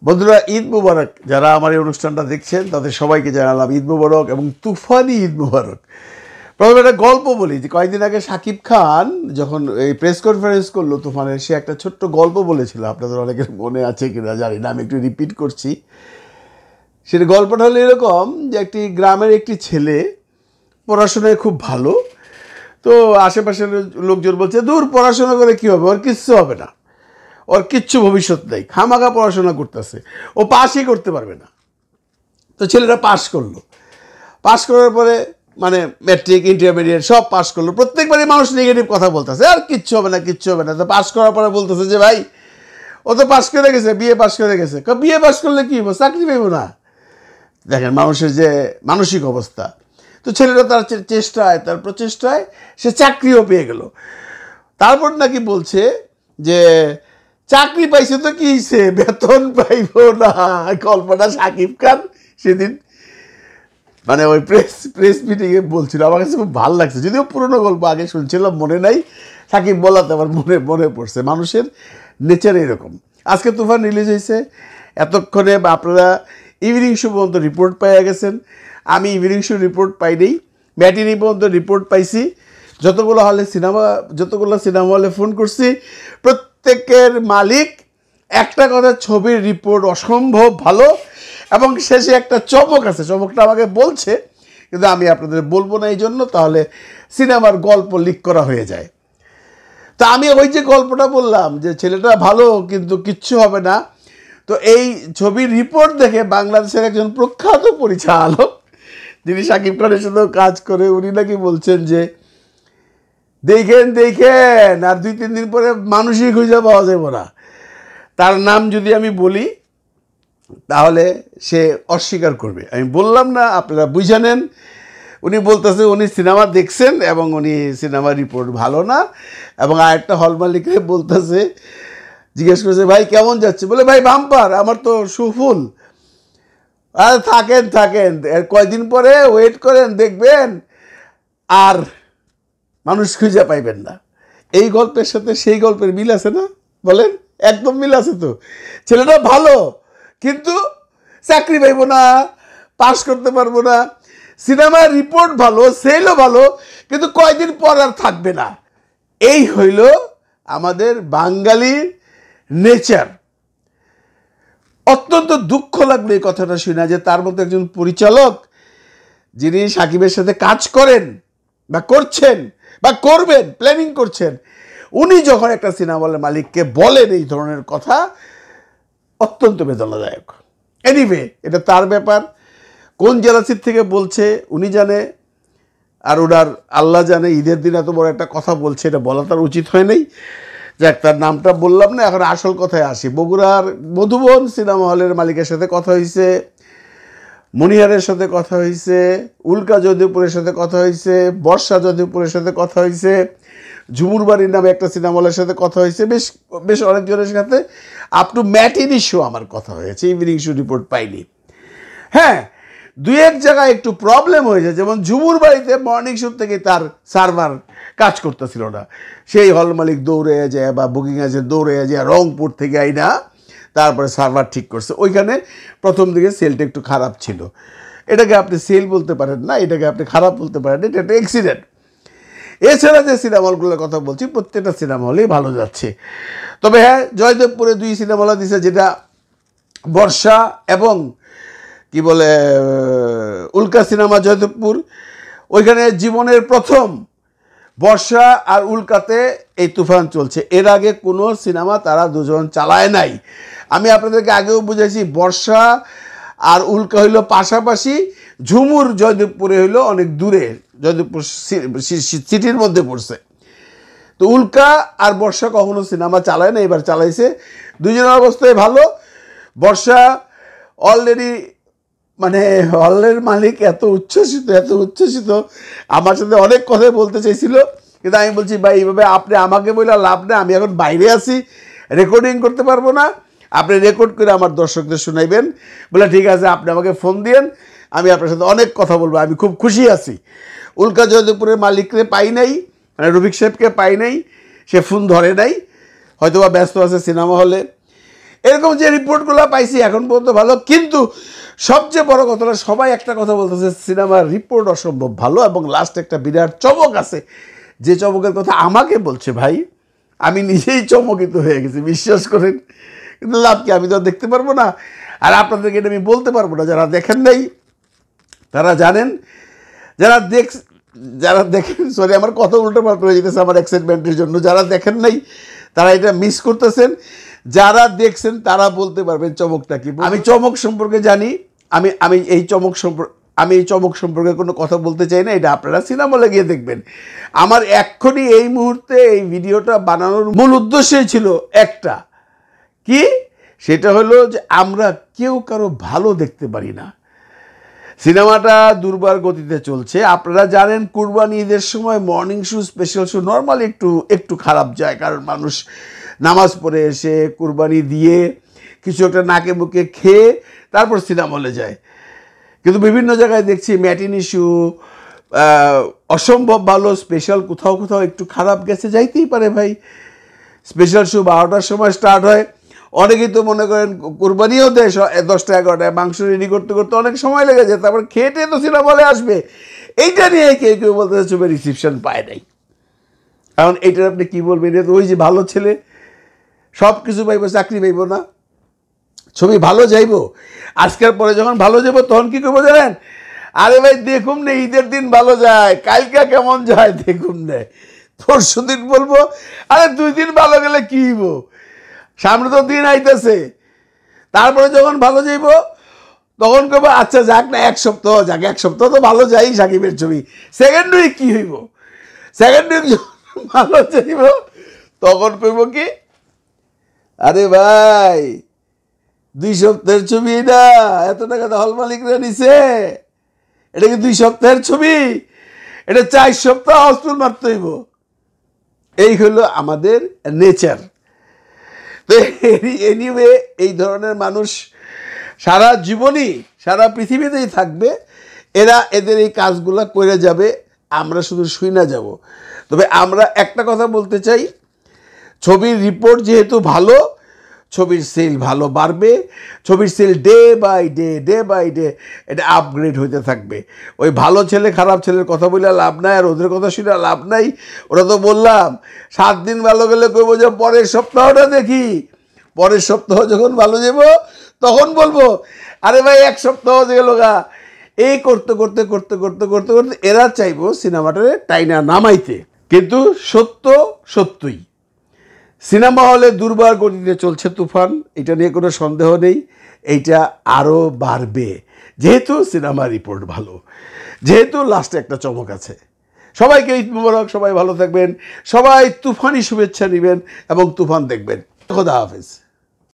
বন্ধুরা, ঈদ মুবারক। যারা আমার এই অনুষ্ঠানটা দেখছেন তাদের সবাইকে জানালাম ঈদ মুবারক এবং তুফানি ঈদ মুবারক। প্রথমে একটা গল্প বলি যে কয়েকদিন আগে শাকিব খান যখন এই প্রেস কনফারেন্স করলো তুফানের, সে একটা ছোট্ট গল্প বলেছিল। আপনাদের অনেকের মনে আছে কিনা জানি না, আমি একটু রিপিট করছি। সেটা গল্পটা হলো এরকম যে একটি গ্রামের একটি ছেলে পড়াশোনায় খুব ভালো। তো আশেপাশের লোকজন বলছে, দূর, পড়াশোনা করে কী হবে, ওর কিচ্ছু হবে না, ওর কিচ্ছু ভবিষ্যৎ নেই, খামাখা পড়াশোনা করতেছে, ও পাসই করতে পারবে না। তো ছেলেটা পাস করলো। পাস করার পরে মানে ম্যাট্রিক, ইন্টারমিডিয়েট সব পাস করলো। প্রত্যেকবারই মানুষ নেগেটিভ কথা বলতেছে, আর কিচ্ছু হবে না, কিচ্ছু হবে না। তো পাস করার পরে বলতেছে যে ভাই, ও তো পাস করে গেছে, বিএ পাস করে গেছে। বিএ পাস করলে কী হবো, চাকরি পাইব না। দেখেন মানুষের যে মানসিক অবস্থা। তো ছেলেটা তার চেষ্টায়, তার প্রচেষ্টায় সে চাকরিও পেয়ে গেল। তারপর নাকি বলছে যে চাকরি পাইছে তো কি হয়েছে, বেতন পাইব না। গল্পটা শাকিব খান সেদিন মানে ওই প্রেস মিটিংয়ে বলছিল। আমার কাছে খুব ভালো লাগছে, যদিও পুরোনো গল্প আগে শুনছিলাম, মনে নাই। শাকিব বলাতে আমার মনে পড়ছে। মানুষের নেচার এরকম। আজকে তুফান রিলিজ হয়েছে, এতক্ষণে আপনারা ইভিনিং শো পর্যন্ত রিপোর্ট পেয়ে গেছেন। আমি ইভিনিং শো রিপোর্ট পাইনি, ম্যাটিনি পর্যন্ত রিপোর্ট পাইছি। যতগুলো সিনেমা হলে ফোন করছি, প্রত্যেকের মালিক একটা কথা, ছবির রিপোর্ট অসম্ভব ভালো। এবং শেষে একটা চমক আছে, চমকটা আমাকে বলছে, কিন্তু আমি আপনাদের বলবো না, এই জন্য তাহলে সিনেমার গল্প লিক করা হয়ে যায়। তা আমি ওই যে গল্পটা বললাম যে ছেলেটা ভালো কিন্তু কিচ্ছু হবে না, তো এই ছবির রিপোর্ট দেখে বাংলাদেশের একজন প্রখ্যাত পরিচালক, যিনি শাকিব খানের সাথেও কাজ করে, উনি নাকি বলছেন যে দেখেন আর 2-3 দিন পরে মানুষই খুঁজে পাওয়া যাবে না। তার নাম যদি আমি বলি তাহলে সে অস্বীকার করবে। আমি বললাম না, আপনারা বুঝে নেন। উনি বলতেছে উনি সিনেমা দেখছেন এবং উনি সিনেমার রিপোর্ট ভালো না। এবং আরেকটা হল মালিককে বলতেছে, জিজ্ঞেস করছে ভাই কেমন যাচ্ছে, বলে ভাই বাম্পার, আমার তো সুফুল। আর থাকেন কয়দিন পরে ওয়েট করেন, দেখবেন আর মানুষ খুঁজে পাইবেন না। এই গল্পের সাথে সেই গল্পের মিল আছে না, বলেন? একদম মিল আছে। তো ছেলেটা ভালো কিন্তু চাকরি পাইব না, পাস করতে পারবো না। সিনেমার রিপোর্ট ভালো, সেলও ভালো, কিন্তু কয়দিন পর আর থাকবে না। এই হইল আমাদের বাঙালির নেচার। অত্যন্ত দুঃখ লাগলো এই কথাটা শুনে যে তার মতো একজন পরিচালক, যিনি সাকিবের সাথে কাজ করেন বা করছেন বা করবেন, প্ল্যানিং করছেন, উনি যখন একটা সিনেমা হলের মালিককে বলেন এই ধরনের কথা, অত্যন্ত বেদনাদায়ক। এনিওয়ে, এটা তার ব্যাপার। কোন জেলাসির থেকে বলছে উনি জানে, আর ওনার আল্লাহ জানে। ঈদের দিন এত বড় একটা কথা বলছে, এটা বলা তার উচিত হয় নাই। যাক, তার নামটা বললাম না। এখন আসল কথায় আসি। বগুড়ার মধুবন সিনেমা হলের মালিকের সাথে কথা হয়েছে, মনিহারের সাথে কথা হয়েছে, উল্কা যদুপুরের সাথে কথা হয়েছে, বর্ষা যদুপুরের সাথে কথা হয়েছে, ঝুমুর বাড়ির নামে একটা সিনেমা হলের সাথে কথা হয়েছে, বেশ অনেকজনের সাথে। আপ টু ম্যাটিনি শো আমার কথা হয়েছে, ইভিনিং শো রিপোর্ট পাইনি। হ্যাঁ, 2-1 জায়গায় একটু প্রবলেম হয়েছে, যেমন ঝুমুর বাড়িতে মর্নিং শো থেকে তার সার্ভার কাজ করতেছিল না। সেই হল মালিক দৌড়ে যায় বা বুকিং এজেন্ট দৌড়ে যায় রংপুর থেকে আইনা তারপরে সার্ভার ঠিক করছে। ওইখানে প্রথম দিকে সেলটা একটু খারাপ ছিল। এটাকে আপনি সেল বলতে পারেন না, এটাকে আপনি খারাপ বলতে পারেন, এটা একটা অ্যাক্সিডেন্ট। এছাড়া যে সিনেমা হলগুলোর কথা বলছি, প্রত্যেকটা সিনেমা হলেই ভালো যাচ্ছে। তবে হ্যাঁ, জয়দেবপুরে 2 সিনেমা হল দিছে, যেটা বর্ষা এবং কি বলে উল্কা সিনেমা জয়দেবপুর। ওইখানে জীবনের প্রথম বর্ষা আর উল্কাতে এই তুফান চলছে। এর আগে কোনো সিনেমা তারা দুজন চালায় নাই। আমি আপনাদেরকে আগেও বুঝাইছি, বর্ষা আর উল্কা হইল পাশাপাশি, ঝুমুর জয়দেবপুরে হইল অনেক দূরে, জয়দেবপুর সিটির মধ্যে পড়ছে। তো উল্কা আর বর্ষা কখনো সিনেমা চালায় না, এবার চালাইছে। দুজনের অবস্থায় ভালো। বর্ষা অলরেডি মানে হলের মালিক এত উচ্ছ্বসিত, আমার সাথে অনেক কথাই বলতে চাইছিল, কিন্তু আমি বলছি ভাই এইভাবে আপনি আমাকে বলে লাভ নেই, আমি এখন বাইরে আছি, রেকর্ডিং করতে পারবো না, আপনি রেকর্ড করে আমার দর্শকদের শোনাইবেন। বলে ঠিক আছে, আপনি আমাকে ফোন দিয়েন, আমি আপনার সাথে অনেক কথা বলবো, আমি খুব খুশি আছি। উল্কা জয়দেবপুরের মালিককে পাই নাই, মানে রফিক সাহেবকে পাই নাই, সে ফোন ধরে নাই, হয়তো বা ব্যস্ত আছে সিনেমা হলে। এরকম যে রিপোর্টগুলো পাইছি এখন পর্যন্ত ভালো, কিন্তু সবচেয়ে বড় কথাটা সবাই একটা কথা বলতেছে সিনেমার রিপোর্ট অসম্ভব ভালো, এবং লাস্ট একটা বিরাট চমক আছে, যে চমকের কথা আমাকে বলছে ভাই, আমি নিজেই চমকিত হয়ে গেছি, বিশ্বাস করেন। কিন্তু লাভ কি, আমি তো দেখতে পারবো না, আর আপনাদেরকে এটা আমি বলতে পারবো না। যারা দেখেন নাই তারা জানেন, যারা দেখেন, সরি আমার কথা উল্টো পাল্টা হয়ে যেতেছে আমার এক্সাইটমেন্টের জন্য, যারা দেখেন নাই তারা এটা মিস করতেছেন, যারা দেখছেন তারা বলতে পারবেন চমকটা কি। আমি চমক সম্পর্কে জানি, আমি এই চমক সম্পর্কে কোনো কথা বলতে চাই না, এটা আপনারা সিনেমা হলে গিয়ে দেখবেন। আমার এক্ষুনি এই মুহূর্তে এই ভিডিওটা বানানোর মূল উদ্দেশ্যই ছিল একটা, কি সেটা হলো যে আমরা কেউ কারো ভালো দেখতে পারি না। সিনেমাটা দুর্বার গতিতে চলছে। আপনারা জানেন কুরবানি ঈদের সময় morning show, special show normally একটু খারাপ যায়, কারণ মানুষ নামাজ পড়ে এসে কুরবানি দিয়ে কিছু একটা নাকে মুখে খেয়ে তারপর সিনেমা হলে যায়। কিন্তু বিভিন্ন জায়গায় দেখছি ম্যাটিনি শো অসম্ভব ভালো, স্পেশাল কোথাও কোথাও একটু খারাপ গেছে, যাইতেই পারে ভাই। স্পেশাল শো 12টার সময় স্টার্ট হয়, অনেকেই তো মনে করেন কোরবানিও দেয় 10টা 11টায়, মাংস রেডি করতে করতে অনেক সময় লেগে যায়, তারপর খেটে তো সিনেমা হলে আসবে। এইটা নিয়ে কেউ বলতে ছবি রিসিপশন পায় নাই। কারণ এইটার আপনি কী বলবেন, এটা তো ওই যে ভালো ছেলে সব কিছু পাইব, চাকরি পাইব না, ছবি ভালো যাইব। আজকের পরে যখন ভালো যাব তখন কী করবো জানেন, আরে ভাই দেখুন না ঈদের দিন ভালো যায়, কালকা কেমন যায় দেখুন না, পরশু দিন বলবো আরে 2 দিন ভালো গেলে কী হইব, সামনে তো দিন আইতেছে। তারপরে যখন ভালো যাইব তখন কব আচ্ছা যাক না, 1 সপ্তাহ যাক, 1 সপ্তাহ তো ভালো যাই সাকিবের ছবি। সেকেন্ড উইক কী হইব, সেকেন্ড উইক যখন ভালো যাইব তখন কইব কি, আরে ভাই 2 সপ্তাহের ছবি না, এত টাকা তো হল মালিকরা নিছে, এটা কি 2 সপ্তাহের ছবি, এটা 4 সপ্তাহ হসপিটাল মারতে হইব। এই হলো আমাদের নেচার। তো এনিওয়ে এই ধরনের মানুষ সারা জীবনই সারা পৃথিবীতেই থাকবে, এদের এই কাজগুলো করে যাবে, আমরা শুধু শুইনা যাব। তবে আমরা একটা কথা বলতে চাই, ছবির রিপোর্ট যেহেতু ভালো, ছবির সেল ভালো বাড়বে, ছবির সেল ডে বাই ডে এটা আপগ্রেড হইতে থাকবে। ওই ভালো ছেলে খারাপ ছেলের কথা বলে লাভ নাই, আর ওদের কথা শুনে লাভ নাই। ওরা তো বললাম 7 দিন ভালো গেলে কইব যে পরের সপ্তাহটা দেখি, পরের সপ্তাহ যখন ভালো যাব তখন বলবো আরে ভাই 1 সপ্তাহ গেল গা। এই করতে করতে করতে করতে করতে করতে এরা চাইবো সিনেমাটারে টাইনা নামাইতে। কিন্তু সত্যই সিনেমা হলে দুর্বার গতিতে চলছে তুফান, এটা নিয়ে কোনো সন্দেহ নেই। এইটা আরও বাড়বে যেহেতু সিনেমা রিপোর্ট ভালো, যেহেতু লাস্টে একটা চমক আছে। সবাইকে ঈদ মুবারক, সবাই ভালো থাকবেন, সবাই তুফানি শুভেচ্ছা নেবেন এবং তুফান দেখবেন। খোদা হাফেজ।